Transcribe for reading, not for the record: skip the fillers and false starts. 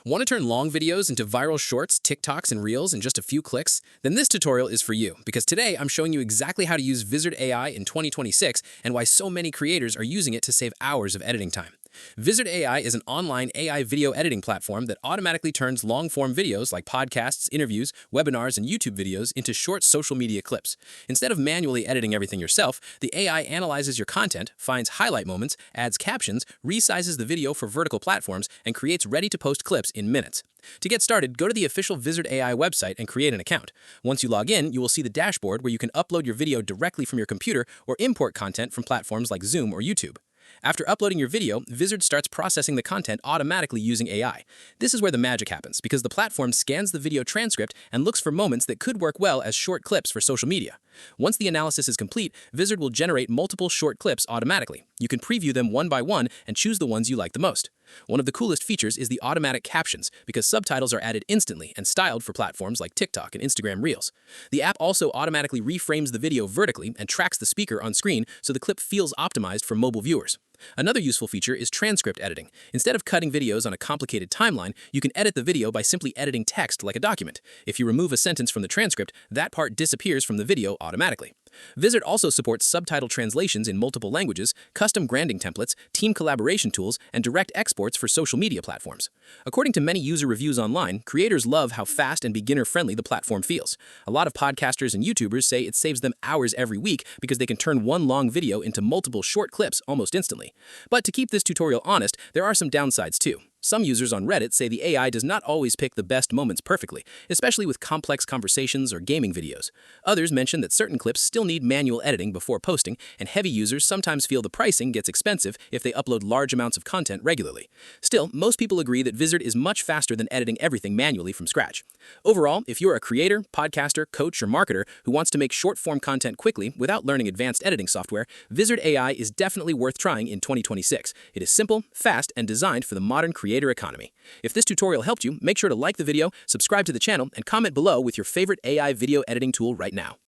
Want to turn long videos into viral shorts, TikToks, and Reels in just a few clicks? Then this tutorial is for you, because today I'm showing you exactly how to use Vizard AI in 2026 and why so many creators are using it to save hours of editing time. Vizard AI is an online AI video editing platform that automatically turns long-form videos like podcasts, interviews, webinars, and YouTube videos into short social media clips. Instead of manually editing everything yourself, the AI analyzes your content, finds highlight moments, adds captions, resizes the video for vertical platforms, and creates ready-to-post clips in minutes. To get started, go to the official Vizard AI website and create an account. Once you log in, you will see the dashboard where you can upload your video directly from your computer or import content from platforms like Zoom or YouTube. After uploading your video, Vizard starts processing the content automatically using AI. This is where the magic happens, because the platform scans the video transcript and looks for moments that could work well as short clips for social media. Once the analysis is complete, Vizard will generate multiple short clips automatically. You can preview them one by one and choose the ones you like the most. One of the coolest features is the automatic captions, because subtitles are added instantly and styled for platforms like TikTok and Instagram Reels. The app also automatically reframes the video vertically and tracks the speaker on screen so the clip feels optimized for mobile viewers. Another useful feature is transcript editing. Instead of cutting videos on a complicated timeline, you can edit the video by simply editing text like a document. If you remove a sentence from the transcript, that part disappears from the video automatically. Vizard also supports subtitle translations in multiple languages, custom branding templates, team collaboration tools, and direct exports for social media platforms. According to many user reviews online, creators love how fast and beginner-friendly the platform feels. A lot of podcasters and YouTubers say it saves them hours every week because they can turn one long video into multiple short clips almost instantly. But to keep this tutorial honest, there are some downsides too. Some users on Reddit say the AI does not always pick the best moments perfectly, especially with complex conversations or gaming videos. Others mention that certain clips still need manual editing before posting, and heavy users sometimes feel the pricing gets expensive if they upload large amounts of content regularly. Still, most people agree that Vizard is much faster than editing everything manually from scratch. Overall, if you're a creator, podcaster, coach, or marketer who wants to make short-form content quickly without learning advanced editing software, Vizard AI is definitely worth trying in 2026. It is simple, fast, and designed for the modern creator economy. If this tutorial helped you, make sure to like the video, subscribe to the channel, and comment below with your favorite AI video editing tool right now.